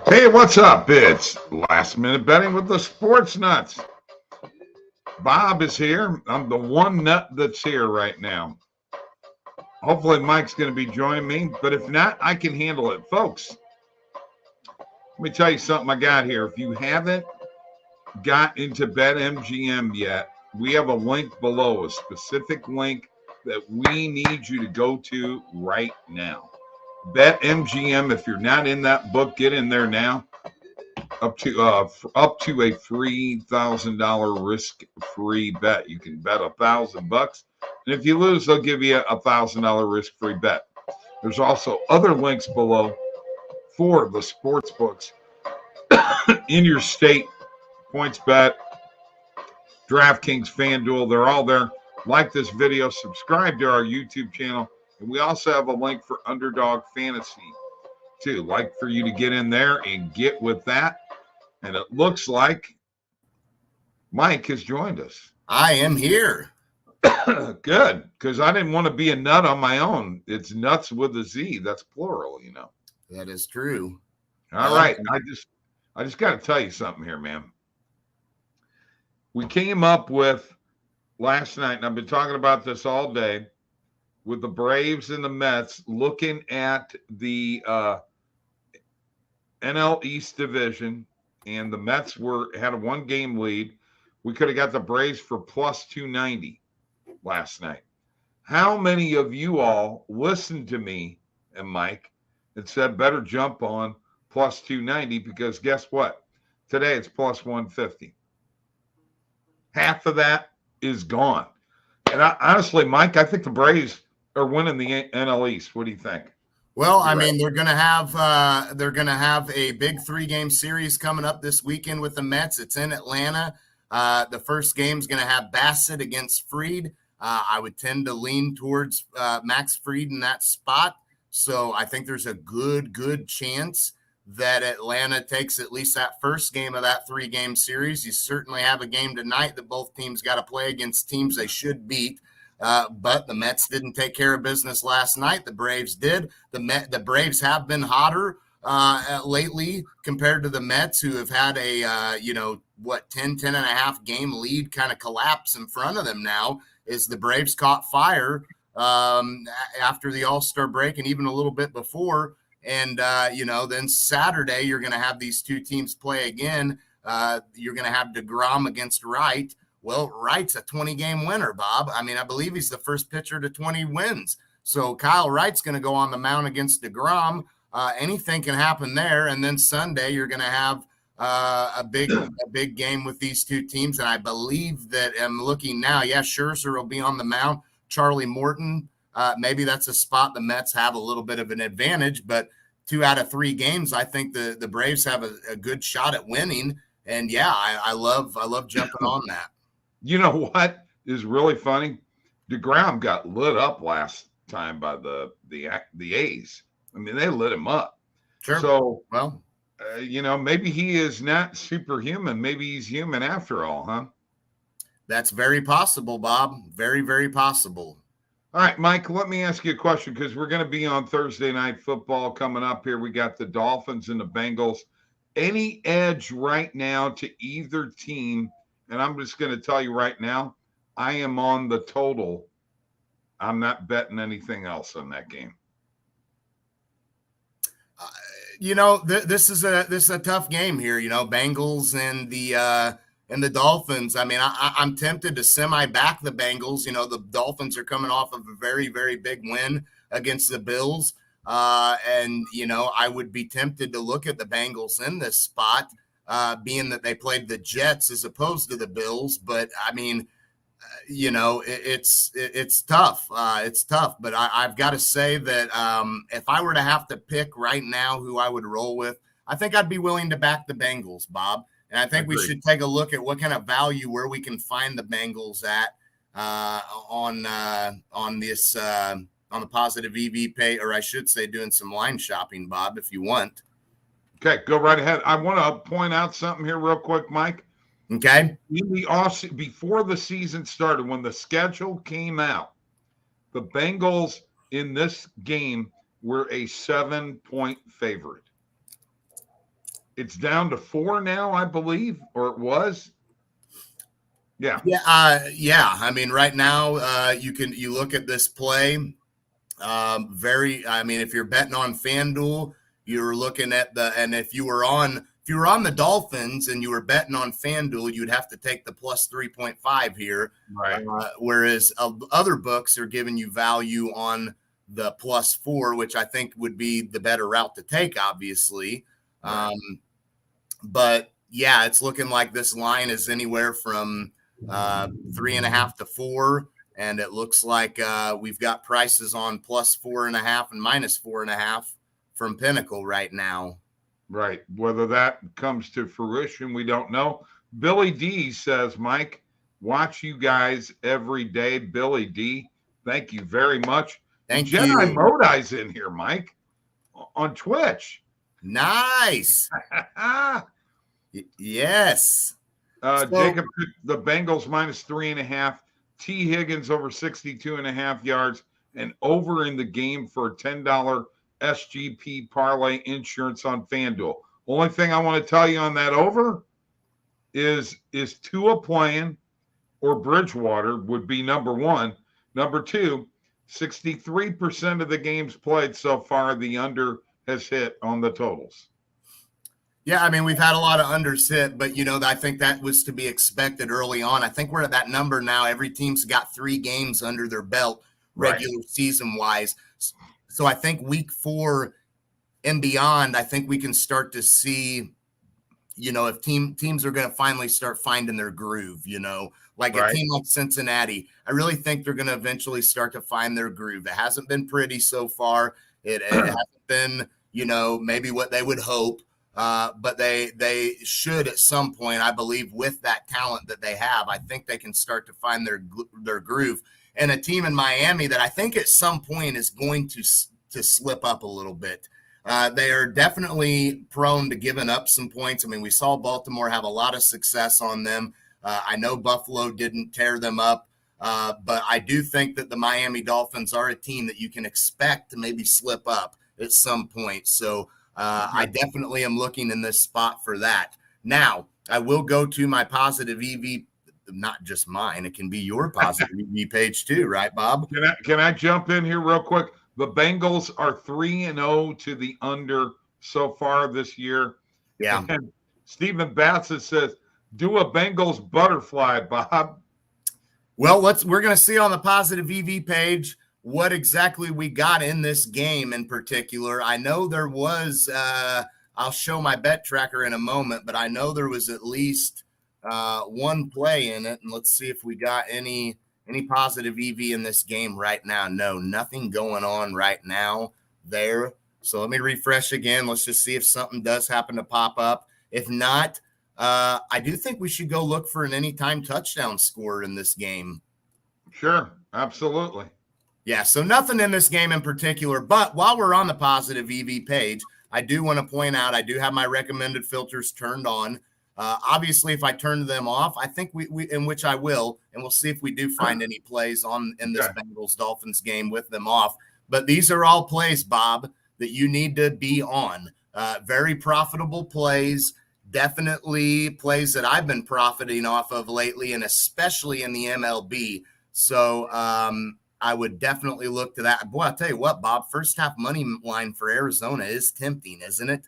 Hey, what's up? It's last minute betting with the sports nuts. Bob is here. I'm the one nut that's here right now. Hopefully, Mike's going to be joining me, but if not, I can handle it. Folks, let me tell you something I got here. If you haven't got into BetMGM yet, we have a link below, a specific link that we need you to go to right now. BetMGM, if you're not in that book, get in there now. Up to a free $1,000 risk-free bet. You can bet $1,000, and if you lose, they'll give you a $1,000 risk-free bet. There's also other links below for the sports books in your state. PointsBet, DraftKings, FanDuel, they're all there. Like this video, subscribe to our YouTube channel, and we also have a link for Underdog Fantasy too. Like for you to get in there and get with that. And it looks like Mike has joined us. I am here. Good, because I didn't want to be a nut on my own. It's nuts with a Z. That's plural, you know. That is true. All right. I just got to tell you something here, man. We came up with last night, and I've been talking about this all day, with the Braves and the Mets looking at the NL East division. And the Mets had a one-game lead. We could have got the Braves for plus 290 last night. How many of you all listened to me and Mike and said better jump on plus 290 because guess what? Today it's plus 150. Half of that is gone. And honestly, Mike, I think the Braves are winning the NL East. What do you think? Well, I mean, they're gonna have a big 3-game series coming up this weekend with the Mets. It's in Atlanta. The first game's gonna have Bassett against Fried. I would tend to lean towards Max Fried in that spot. So I think there's a good chance that Atlanta takes at least that first game of that 3-game series. You certainly have a game tonight that both teams got to play against teams they should beat. But the Mets didn't take care of business last night. The Braves did. The Braves have been hotter lately compared to the Mets, who have had a 10 and a half game lead kind of collapse in front of them now. Is the Braves caught fire after the All-Star break and even a little bit before. And then Saturday you're going to have these two teams play again. You're going to have DeGrom against Wright. Well, Wright's a 20-game winner, Bob. I mean, I believe he's the first pitcher to 20 wins. So Kyle Wright's going to go on the mound against DeGrom. Anything can happen there. And then Sunday, you're going to have a big game with these two teams. And I believe that I'm looking now. Yeah, Scherzer will be on the mound. Charlie Morton, maybe that's a spot the Mets have a little bit of an advantage. But 2 out of 3 games, I think the Braves have a good shot at winning. And yeah, I love jumping on that. You know what is really funny? DeGrom got lit up last time by the A's. I mean, they lit him up. Sure. So, well, maybe he is not superhuman. Maybe he's human after all, huh? That's very possible, Bob. Very, very possible. All right, Mike, let me ask you a question because we're going to be on Thursday Night Football coming up here. We got the Dolphins and the Bengals. Any edge right now to either team? And I'm just going to tell you right now, I am on the total. I'm not betting anything else on that game. This is a tough game here. Bengals and the Dolphins. I mean, I'm tempted to semi-back the Bengals. The Dolphins are coming off of a very, very big win against the Bills. I would be tempted to look at the Bengals in this spot. Being that they played the Jets as opposed to the Bills. But, I mean, it's tough. It's tough. But I've got to say that if I were to have to pick right now who I would roll with, I think I'd be willing to back the Bengals, Bob. And I think we should take a look at what kind of value where we can find the Bengals at on the positive EV pay, or I should say doing some line shopping, Bob, if you want. Okay, go right ahead. I want to point out something here real quick, Mike. Okay. In the before the season started, when the schedule came out, the Bengals in this game were a 7-point favorite. It's down to 4 now, I believe, or it was. Yeah. Yeah. I mean, right now, you look at this play. I mean, if you're betting on FanDuel, you're looking at and if you were on the Dolphins and you were betting on FanDuel, you'd have to take the plus 3.5 here. Right. Whereas other books are giving you value on the plus 4, which I think would be the better route to take, obviously. Right. But yeah, it's looking like this line is anywhere from 3.5 to 4. And it looks like we've got prices on plus 4.5 and minus 4.5 from Pinnacle right now. Right. Whether that comes to fruition, we don't know. Billy D says, Mike, watch you guys every day. Billy D, thank you very much. Thank Jedi you. Modi's in here, Mike, on Twitch. Nice. Yes. Jacob picked the Bengals minus 3.5. T. Higgins over 62.5 yards and over in the game for a $10 SGP parlay insurance on FanDuel. Only thing I want to tell you on that over is Tua playing or Bridgewater would be number one. Number two, 63% of the games played so far, the under has hit on the totals. Yeah, I mean, we've had a lot of unders hit, but, I think that was to be expected early on. I think we're at that number now. Every team's got 3 games under their belt regular season-wise. So I think week 4 and beyond, I think we can start to see, if teams are going to finally start finding their groove, like a team like Cincinnati. I really think they're going to eventually start to find their groove. It hasn't been pretty so far. It hasn't been, maybe what they would hope. But they should at some point, I believe, with that talent that they have, I think they can start to find their groove. And a team in Miami that I think at some point is going to slip up a little bit. They are definitely prone to giving up some points. I mean, we saw Baltimore have a lot of success on them. I know Buffalo didn't tear them up, but I do think that the Miami Dolphins are a team that you can expect to maybe slip up at some point. So I definitely am looking in this spot for that. Now, I will go to my positive EV, not just mine. It can be your positive EV page too, right, Bob? Can I jump in here real quick? The Bengals are 3-0 to the under so far this year. Yeah. And Stephen Bassett says, do a Bengals butterfly, Bob. Well, we're going to see on the positive EV page what exactly we got in this game in particular. I know there was, I'll show my bet tracker in a moment, but I know there was at least one play in it. And let's see if we got any positive EV in this game right now. No, nothing going on right now there. So let me refresh again. Let's just see if something does happen to pop up. If not, I do think we should go look for an anytime touchdown score in this game. Sure, absolutely. Yeah, so nothing in this game in particular, but while we're on the positive EV page, I do want to point out I do have my recommended filters turned on. Obviously, if I turn them off, I think we in which I will, and we'll see if we do find any plays in this Bengals-Dolphins game with them off. But these are all plays, Bob, that you need to be on. Very profitable plays, definitely plays that I've been profiting off of lately, and especially in the MLB. So I would definitely look to that. Boy, I'll tell you what, Bob, first half money line for Arizona is tempting, isn't it?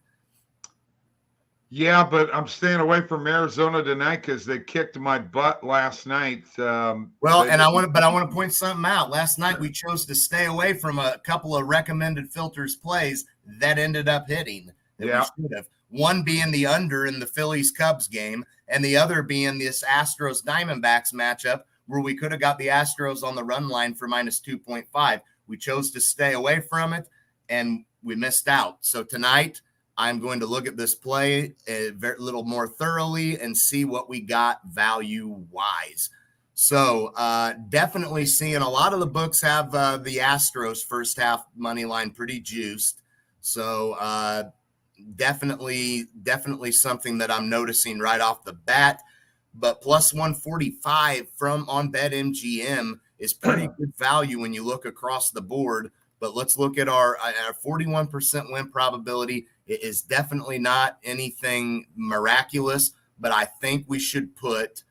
Yeah, but I'm staying away from Arizona tonight because they kicked my butt last night. I want to point something out. Last night we chose to stay away from a couple of recommended filters plays that ended up hitting. We should have. One being the under in the Phillies-Cubs game, and the other being this Astros-Diamondbacks matchup, where we could have got the Astros on the run line for minus 2.5. We chose to stay away from it, and we missed out. So tonight, I'm going to look at this play a little more thoroughly and see what we got value-wise. So definitely seeing a lot of the books have the Astros first half money line pretty juiced. So definitely something that I'm noticing right off the bat. But plus 145 on BetMGM is pretty good value when you look across the board. But let's look at our 41% win probability It is definitely not anything miraculous, but I think we should put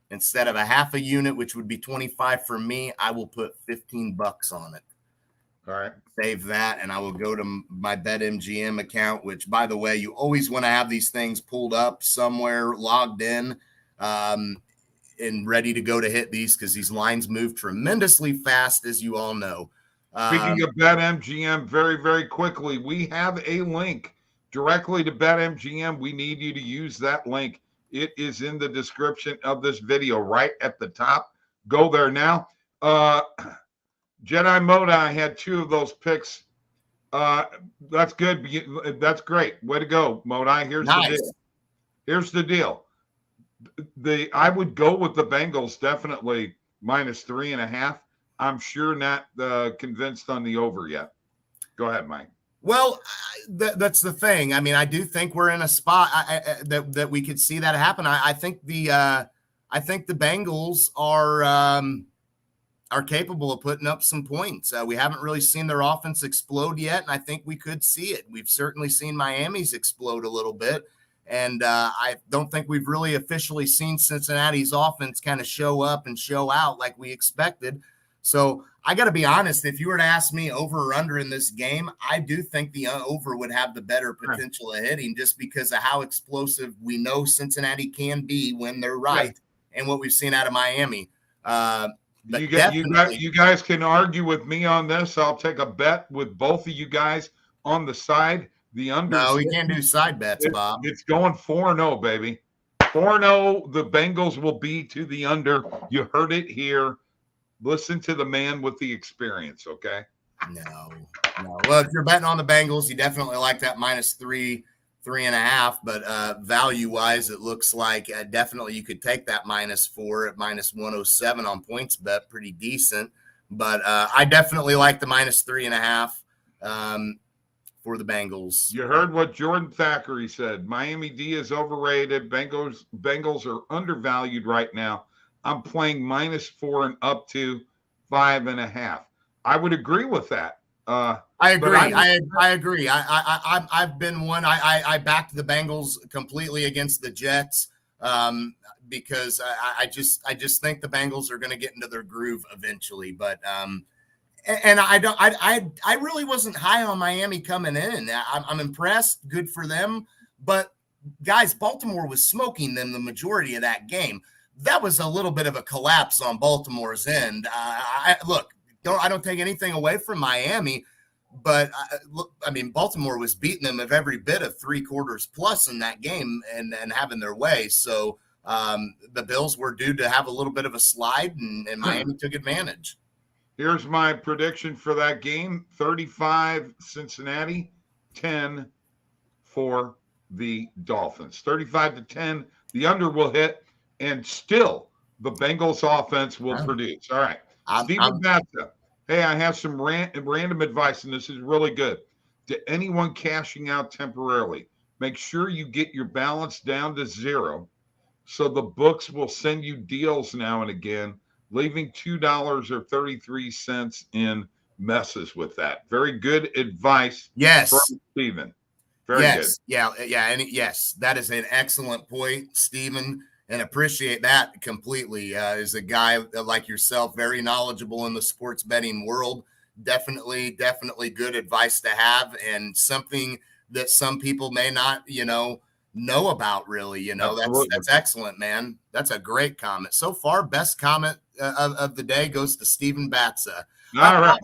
instead of a half a unit, which would be 25 for me, I will put $15 on it. All right. Save that, and I will go to my BetMGM account, which, by the way, you always want to have these things pulled up somewhere, logged in, and ready to go to hit these because these lines move tremendously fast, as you all know. Speaking of BetMGM, very, very quickly, we have a link directly to BetMGM. We need you to use that link. It is in the description of this video right at the top. Go there now. Jedi Modi had 2 of those picks. That's good. That's great. Way to go, Modi. Here's the deal. Here's the deal. I would go with the Bengals, definitely -3.5. I'm sure not convinced on the over yet. Go ahead, Mike. Well, that's the thing. I mean, I do think we're in a spot that we could see that happen. I think the Bengals are capable of putting up some points. We haven't really seen their offense explode yet, and I think we could see it. We've certainly seen Miami's explode a little bit, and I don't think we've really officially seen Cincinnati's offense kind of show up and show out like we expected. So I got to be honest, if you were to ask me over or under in this game, I do think the over would have the better potential of hitting just because of how explosive we know Cincinnati can be when they're right and what we've seen out of Miami. You guys can argue with me on this. I'll take a bet with both of you guys on the side. The under. No, we can't do side bets, Bob. It's going 4-0, baby. 4-0. The Bengals will be to the under. You heard it here. Listen to the man with the experience, okay? No. Well, if you're betting on the Bengals, you definitely like that -3.5. But value-wise, it looks like definitely you could take that -4 at -107 on points bet. Pretty decent. But I definitely like the -3.5 for the Bengals. You heard what Jordan Thackeray said. Miami D is overrated. Bengals are undervalued right now. I'm playing -4 and up to 5.5. I would agree with that. I agree. I agree. I've been one. I backed the Bengals completely against the Jets because I just think the Bengals are going to get into their groove eventually. But and I really wasn't high on Miami coming in. I'm impressed. Good for them. But guys, Baltimore was smoking them the majority of that game. That was a little bit of a collapse on Baltimore's end. I don't take anything away from Miami, but Baltimore was beating them of every bit of 3 quarters plus in that game and having their way. So the Bills were due to have a little bit of a slide, and Miami took advantage. Here's my prediction for that game: 35 Cincinnati, 10 for the Dolphins. 35-10. The under will hit. And still, the Bengals offense will produce. All right. Steven Batza. Hey, I have some random advice, and this is really good. To anyone cashing out temporarily, make sure you get your balance down to 0 so the books will send you deals now and again, leaving $2 or 33 cents in messes with that. Very good advice from Steven. Very good. Yeah. And yes, that is an excellent point, Steven. And appreciate that completely. As a guy like yourself, very knowledgeable in the sports betting world, definitely good advice to have, and something that some people may not, know about really. That's excellent, man. That's a great comment. So far, best comment of the day goes to Steven Batza. All right.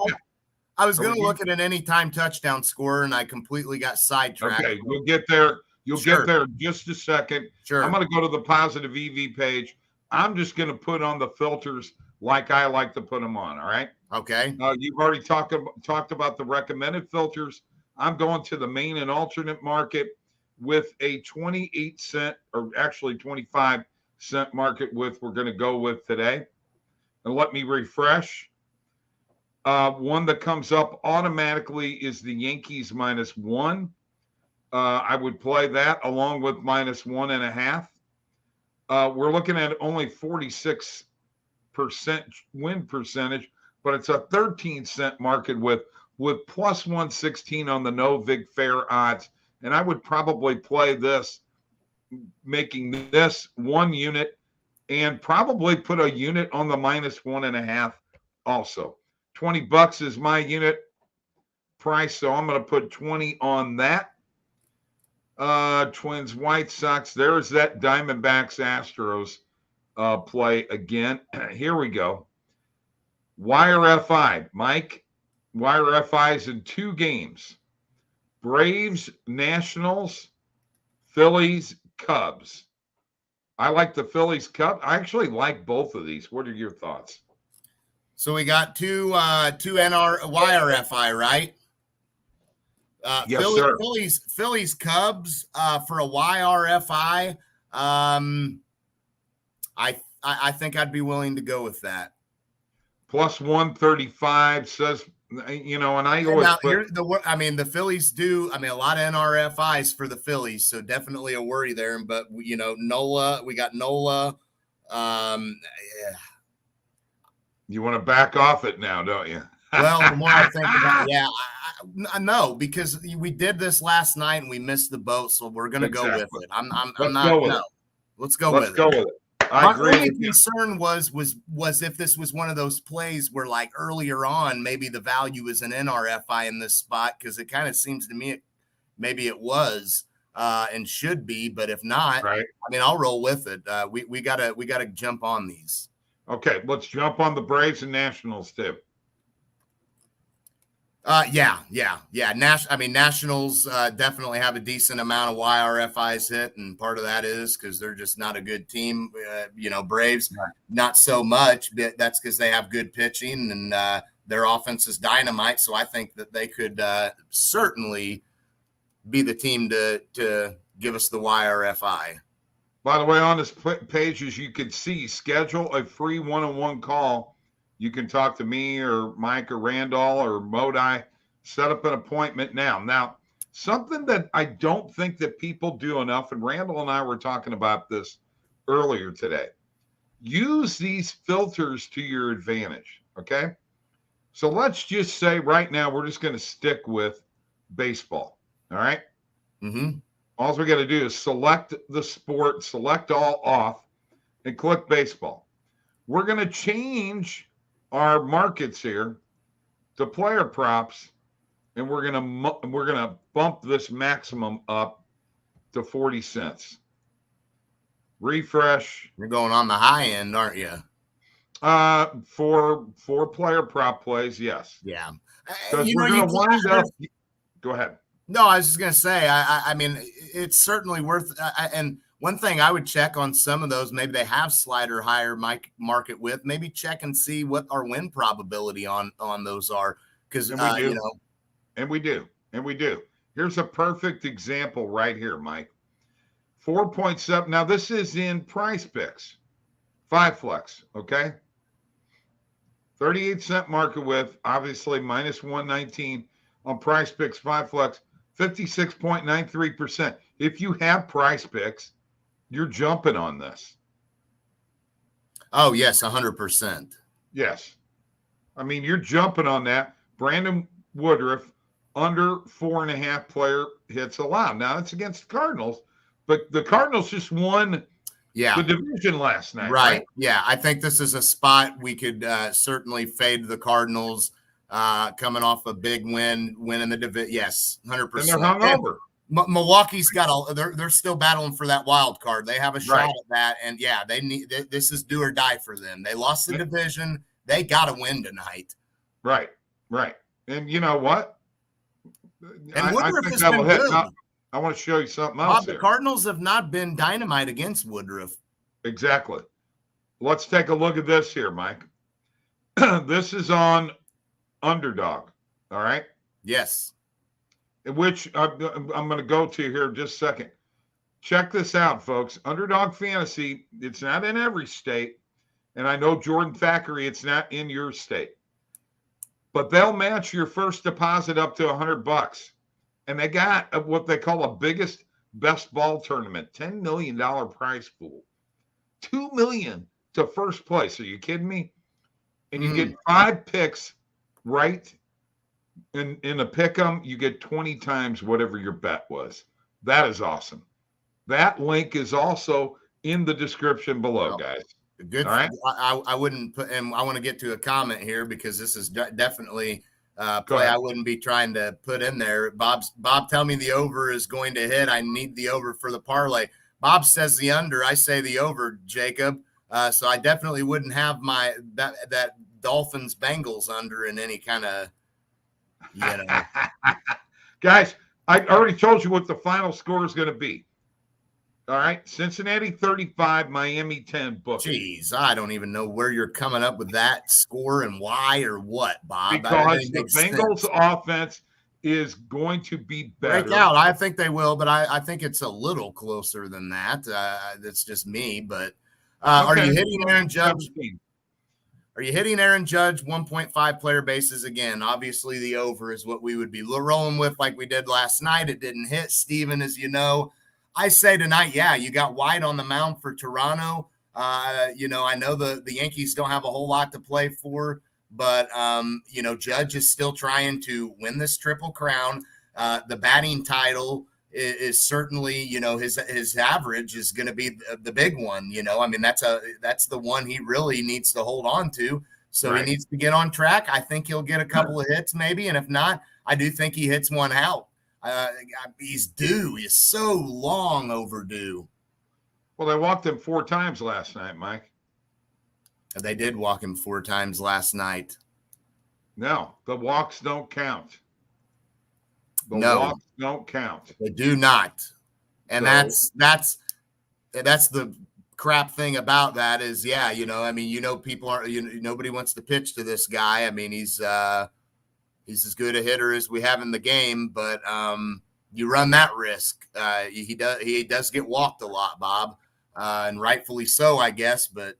I was going to look at an anytime touchdown scorer, and I completely got sidetracked. Okay, we'll get there. You'll get there in just a second. Sure. I'm going to go to the positive EV page. I'm just going to put on the filters like I like to put them on, all right? Okay. You've already talked about the recommended filters. I'm going to the main and alternate market with a 28 cent, or actually 25 cent market width we're going to go with today. And let me refresh. One that comes up automatically is the Yankees -1. I would play that along with -1.5. We're looking at only 46% win percentage, but it's a 13 cent market with with plus 116 on the no vig fair odds. And I would probably play this, making this 1 unit, and probably put a unit on the minus 1.5 also. $20 is my unit price, so I'm going to put 20 on that. Twins, White Sox. There's that Diamondbacks, Astros play again. Here we go. Wire FI, Mike. Wire FI's in 2 games. Braves, Nationals, Phillies, Cubs. I like the Phillies, Cubs. I actually like both of these. What are your thoughts? So we got two NR Wire FI, right? Yes, sir. Phillies, Cubs for a YRFI. I think I'd be willing to go with that. Plus 135 says, and I always now, the Phillies do. A lot of NRFIs for the Phillies, so definitely a worry there. But Nola, we got Nola. Yeah. You want to back off it now, don't you? Well, the more I think about it, I know, because we did this last night and we missed the boat, so we're going to go with it. Let's go with it. I agree. My only concern was if this was one of those plays where, like, earlier on, maybe the value is an NRFI in this spot, because it kind of seems to me maybe it was and should be, but if not, right. I'll roll with it. We gotta jump on these. Okay, let's jump on the Braves and Nationals too. Yeah. Nationals definitely have a decent amount of YRFIs hit, and part of that is because they're just not a good team. Braves, right. Not so much, but that's because they have good pitching and their offense is dynamite. So I think that they could certainly be the team to give us the YRFI. By the way, on this page, as you can see, schedule a free one-on-one call. You can talk to me or Mike or Randall or Modi. Set up an appointment now. Now, something that I don't think that people do enough, and Randall and I were talking about this earlier today. Use these filters to your advantage, okay? So let's just say right now we're just going to stick with baseball, all right? Mm-hmm. All we got to do is select the sport, select all off, and click baseball. We're going to change our markets here to player props, and we're gonna bump this maximum up to 40 cents. Refresh. You're going on the high end, aren't you? For player prop plays, yes. Yeah. We're gonna wind up. Go ahead. No, I was just gonna say. I mean, it's certainly worth. And one thing I would check on some of those, maybe they have slider higher market with. Maybe check and see what our win probability on those are, because we do. Here's a perfect example right here, Mike. 4.7. Now this is in Price Picks, 5 flex. Okay, 38-cent market width, obviously minus 119 on Price Picks 5 flex, 56.93%. If you have Price Picks, you're jumping on this. Oh, yes, 100%. Yes. You're jumping on that. Brandon Woodruff, under 4.5 player hits allowed. Now, it's against the Cardinals, but the Cardinals just won the division last night. Right. Yeah, I think this is a spot we could certainly fade the Cardinals coming off a big win in the division. Yes, 100%. And they're hungover. Milwaukee's they're still battling for that wild card. They have a shot at that, and they need this is do or die for them. They lost the division. They got to win tonight. Right. And you know what? And Woodruff has been good. I want to show you something else. The Cardinals have not been dynamite against Woodruff. Exactly. Let's take a look at this here, Mike. This is on Underdog. All right. Yes. Which I'm going to go to here in just a second. Check this out, folks. Underdog Fantasy, it's not in every state. And I know Jordan Thackeray, it's not in your state. But they'll match your first deposit up to $100. And they got what they call a biggest best ball tournament, $10 million prize pool. $2 million to first place. Are you kidding me? And you get 5 picks right in a pick 'em, you get 20 times whatever your bet was. That is awesome. That link is also in the description below, Well, guys. good. All right. I wouldn't put, and I want to get to a comment here because this is definitely Go play ahead. I wouldn't be trying to put in there. Bob, tell me the over is going to hit. I need the over for the parlay. Bob says the under. I say the over, Jacob. So I definitely wouldn't have my that Dolphins Bengals under in any kind of, Guys, I already told you what the final score is going to be. All right. Cincinnati 35, Miami 10 book. Jeez, I don't even know where you're coming up with that score and why or what, Bob. Because the Bengals offense is going to be better. Break out. I think they will, but I think it's a little closer than that. That's just me. But are you hitting Aaron Judge? Are you hitting Aaron Judge 1.5 player bases again? Obviously, the over is what we would be rolling with like we did last night. It didn't hit. Steven, as you know, I say tonight, yeah, you got White on the mound for Toronto. I know the Yankees don't have a whole lot to play for, but, Judge is still trying to win this Triple Crown. The batting title is certainly, his average is going to be the big one. That's the one he really needs to hold on to. So He needs to get on track. I think he'll get a couple of hits maybe. And if not, I do think he hits one out. He's due. He's so long overdue. Well, they walked him 4 times last night, Mike. They did walk him 4 times last night. No, the walks don't count. The walks don't count. They do not. And that's the crap thing about that is, people aren't, nobody wants to pitch to this guy. I mean, he's as good a hitter as we have in the game, but you run that risk. He does get walked a lot, Bob, and rightfully so, I guess. But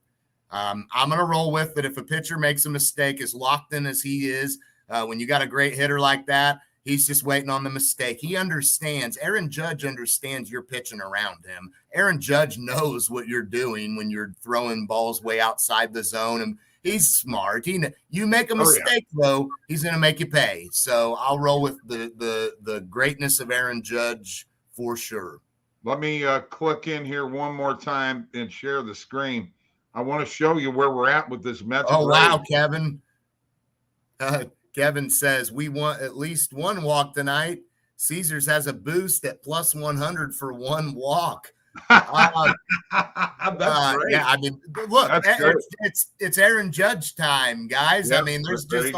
I'm going to roll with it. If a pitcher makes a mistake, as locked in as he is, when you got a great hitter like that, he's just waiting on the mistake. He understands. Aaron Judge understands you're pitching around him. Aaron Judge knows what you're doing when you're throwing balls way outside the zone, and he's smart. You make a mistake, though, he's going to make you pay. So I'll roll with the greatness of Aaron Judge for sure. Let me click in here one more time and share the screen. I want to show you where we're at with this Mets. Oh, wow, Kevin. Kevin says, we want at least one walk tonight. Caesars has a boost at plus 100 for one walk. That's great. Yeah, I mean, look, it's Aaron Judge time, guys. Yep, I mean, there's just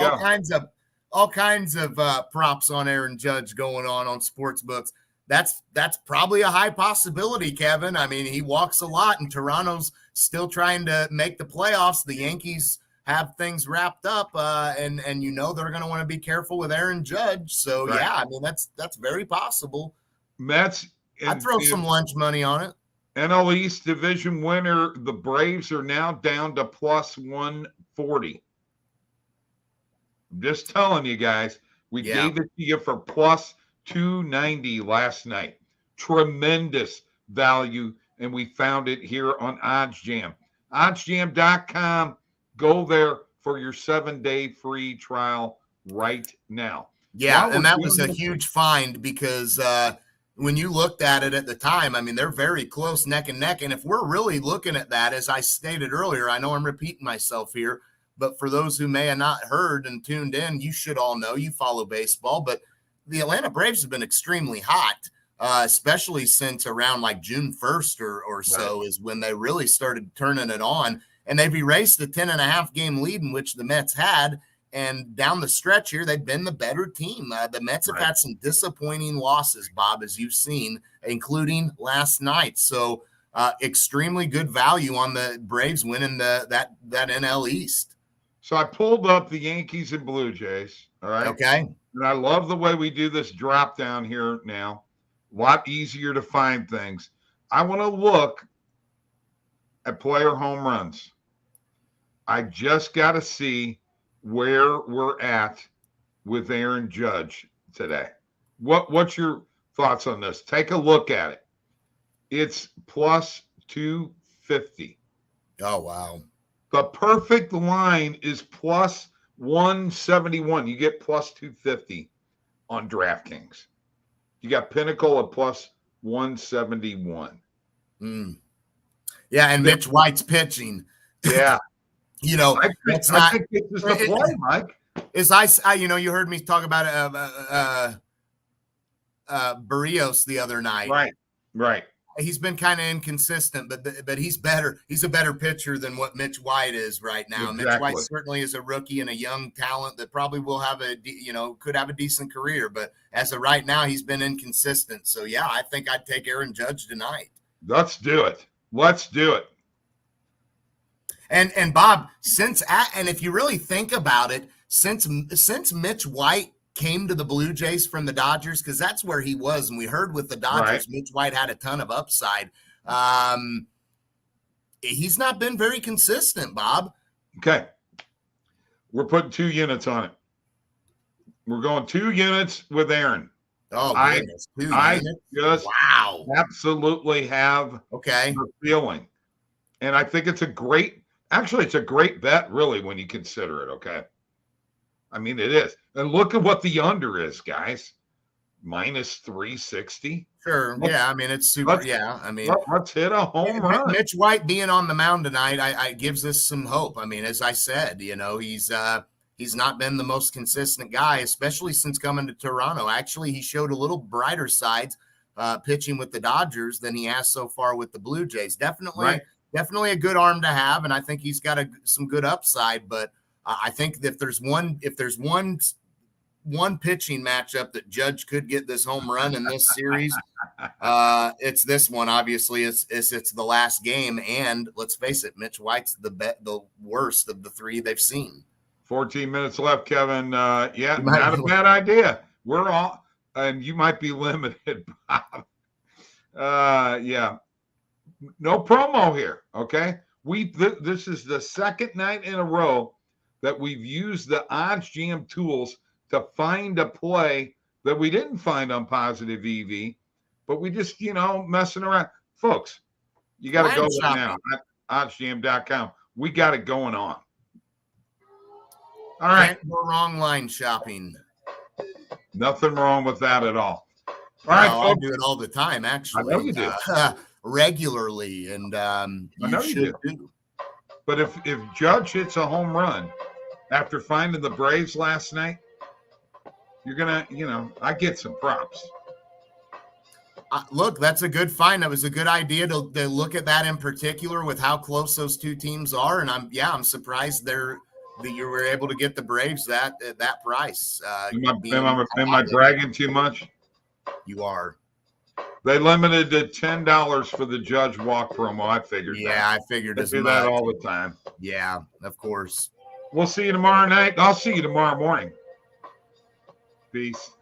all kinds of props on Aaron Judge going on sports books. That's probably a high possibility, Kevin. I mean, he walks a lot, and Toronto's still trying to make the playoffs. The Yankees have things wrapped up, and they're going to want to be careful with Aaron Judge. So yeah, I mean that's very possible. Mets. I'd throw some lunch money on it. NL East division winner, the Braves are now down to plus 140. I'm just telling you guys, we gave it to you for plus 290 last night. Tremendous value, and we found it here on OddsJam. OddsJam.com. Go there for your 7-day free trial right now. Yeah, and that was a huge find because when you looked at it at the time, I mean, they're very close neck and neck. And if we're really looking at that, as I stated earlier, I know I'm repeating myself here, but for those who may have not heard and tuned in, you should all know, you follow baseball, but the Atlanta Braves have been extremely hot, especially since around like June 1st or so is when they really started turning it on. And they've erased the 10.5 game lead in which the Mets had. And down the stretch here, they've been the better team. The Mets have had some disappointing losses, Bob, as you've seen, including last night. So extremely good value on the Braves winning that NL East. So I pulled up the Yankees and Blue Jays. All right. Okay. And I love the way we do this drop down here now. A lot easier to find things. I want to look at player home runs. I just got to see where we're at with Aaron Judge today. What's your thoughts on this? Take a look at it. It's plus 250. Oh, wow. The perfect line is plus 171. You get plus 250 on DraftKings. You got Pinnacle at plus 171. Yeah, and Mitch White's pitching. Yeah. You know, I think this is the play, Mike. You heard me talk about Barrios the other night. Right. He's been kind of inconsistent, but he's better. He's a better pitcher than what Mitch White is right now. Exactly. Mitch White certainly is a rookie and a young talent that probably will have could have a decent career. But as of right now, he's been inconsistent. So yeah, I think I'd take Aaron Judge tonight. Let's do it. And Bob, and if you really think about it, since Mitch White came to the Blue Jays from the Dodgers, because that's where he was, and we heard with the Dodgers, Mitch White had a ton of upside. He's not been very consistent, Bob. Okay. We're putting 2 units on it. We're going 2 units with Aaron. Oh, goodness. I just absolutely have the feeling. And I think it's a great bet, really, when you consider it, okay? I mean, it is. And look at what the under is, guys. Minus 360. Sure. Yeah. I mean, it's super. Let's hit a home run. Mitch White being on the mound tonight, I gives us some hope. I mean, as I said, he's not been the most consistent guy, especially since coming to Toronto. Actually, he showed a little brighter sides pitching with the Dodgers than he has so far with the Blue Jays. Definitely a good arm to have, and I think he's got some good upside. But I think if there's one pitching matchup that Judge could get this home run in this series, it's this one. Obviously, it's the last game, and let's face it, Mitch White's the worst of the 3 they've seen. 14 minutes left, Kevin. Not a bad idea. We're all, and you might be limited, Bob. No promo here, okay? This is the second night in a row that we've used the OddsJam tools to find a play that we didn't find on Positive EV, but we just, messing around. Folks, you got to go there now at oddsjam.com. We got it going on. All right. Can't go wrong line shopping. Nothing wrong with that at all. All right, I do it all the time, actually. I know you do. Regularly, and I know you do. But if Judge hits a home run after finding the Braves last night, you're gonna, I get some props. Look, that's a good find. That was a good idea to look at that in particular with how close those 2 teams are, and I'm surprised that you were able to get the Braves at that price. Am I bragging too much? You are. They limited to $10 for the Judge walk promo. I figured. Yeah, I figured they do that all the time. Yeah, of course. We'll see you tomorrow night. I'll see you tomorrow morning. Peace.